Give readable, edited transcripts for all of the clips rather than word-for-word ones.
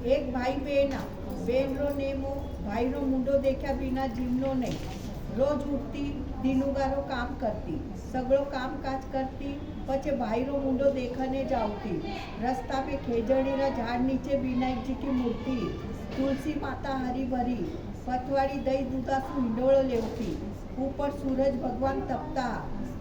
એક ભાઈ બેનનો નેમો ભાઈનો મુંડો દેખ્યા વિના જીવનો નહીં. રોજ ઉઠતી દિનુગારો કામ કરતી, સગળો કામકાજ કરતી, પછી भाईरो मुंडो देखने जाती. रास्ता पे खेजड़ीरा झाड़ नीचे विनायक जी की मूर्ति, तुलसी माता हरी भरी, पतवाड़ी दही दूधासु हिंडोळो लेवती. ऊपर सूरज भगवान तपता.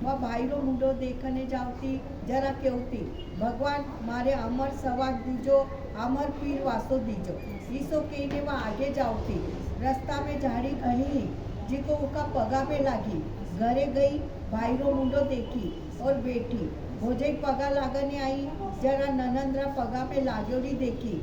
वह भाईरो मुंडो देखने जाती, जरा केवती, भगवान मारे अमर सवार दीजो, अमर पीर वासो दीजो. ईसो कहने वह आगे जाती. रास्ता में झाड़ी घनी, जिको उका पगा पे लागी. घरे गई, भाईरो मुंडो देखी और बैठी. भोजई पगा लागने आई, जरा ननंदरा पगा में लागोड़ी देखी.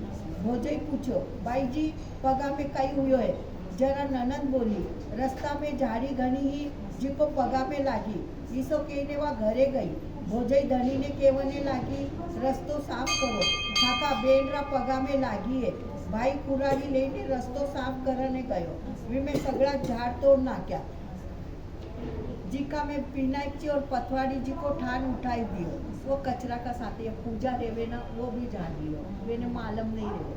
भोजई पूछो, भाई जी पगा में कई हुयो है? जरा ननंद बोली, रास्ता में झाड़ी घनी ही, जिको पगा में लागी. ईसो कहने वह घरे गई. भोजई धनी ने केवने लागी, रस्तो साफ करो, काका बेनरा पगा में लागी है. भाई कुराड़ी लेने रस्तो साफ करने गयो. वे में सगड़ा झाड़ तोड़ नाख्या. जीका में विनायक जी और पथवाड़ी जी को ठान उठाई दियो. वो कचरा का साथ पूजा रेवे ना, वो भी जान लियो, वेने मालूम नहीं रेवे.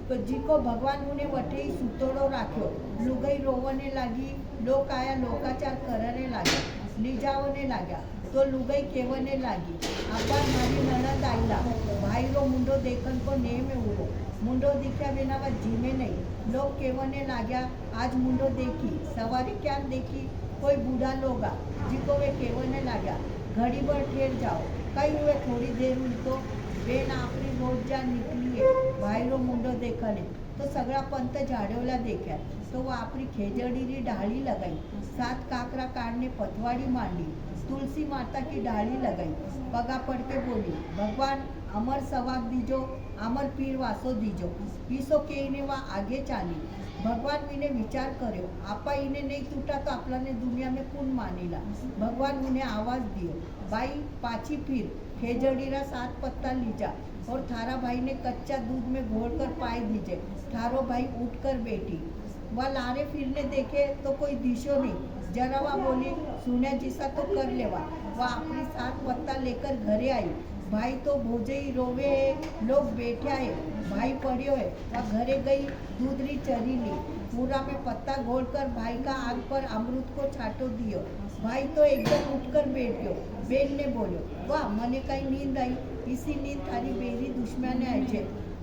तो जी को भगवान उन्हें वठे सुतोड़ो राख्यो. लुगई रोवने लागी. लोक आया लोकाचार करने लागा. लीजावने लागा. तो लुगई केवने लागी, आपार मारी ननद आईला. भाईरो मुंडो देखन को नेमे उड़ो. मुंडो दिख्या बिना वह जीमे नहीं. लोग केवने लाग्या, आज मुंडो देखी, सवारी क्या देखी. कोई बूढ़ा लोगा, जिको वे केवने लाग्या, घड़ी भर ठेर जाओ, कई हुए थोड़ी देर हुई तो बेन आपरी रोज जा निकली है भाईरो मुंडो देखने. तो सगळा पंत झाड़ोला देख्या. तो वो आपरी खेजड़ी डाली लगाई. 7 काकरा काढ़ने पथवाड़ी मांडी. तुलसी माता की डाली लगाई. पगा पड़ के बोली, भगवान अमर सवाग दीजो, अमर पीर वासो दीजो. ईसो कहने वह आगे चाली. भगवान मीने विचार कर्यो, आपा इने नहीं टूटा तो आपलाने दुनिया में कौन मानीला. भगवान उन्हें आवाज दियो, भाई पाछी फिर. खेजड़ीरा 7 पत्ता लीजा और थारा भाई ने कच्चा दूध में घोलकर पाए दीजे. थारो भाई उठकर बैठी. वह लारे फिरने देखे तो कोई दिशो नहीं. जरा वह बोली, सुने जिसा तो कर लेवा. वह अपनी 7 पत्ता लेकर घरे आई. भाई तो भोजई रोवे है, लोग बैठा है. भाई पड़ियो है. वह घरे गई, दूधरी चरी ली. पूरा में पत्ता घोलकर भाई का आग पर अमृत को छाटो दियो. भाई तो एकदम उठकर बैठ गयो. बेन ने बोलो, वाह मने कई नींद आई. इसी नींद थारी बेरी दुश्मने आई छे.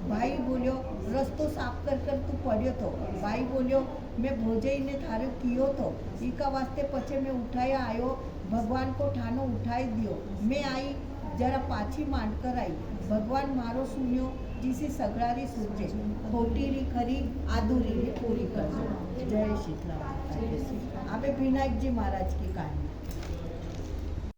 भाई बोल्यो, रस्तो साफ कर कर तू पड़्यो तो. भाई बोल्यो, मैं भोजई ने थारे कियो तो, इका वास्ते पछे मैं उठाया आयो. भगवान को ठानो उठाई दियो. मैं आई, जरा पाछी માંડ कर आई. भगवान मारो सुनियो, जिसी सगड़ारी सूझे, खोटी री खरी आदुरी री पूरी कर. जय शीतला. अबे विनायक जी महाराज की कहानी.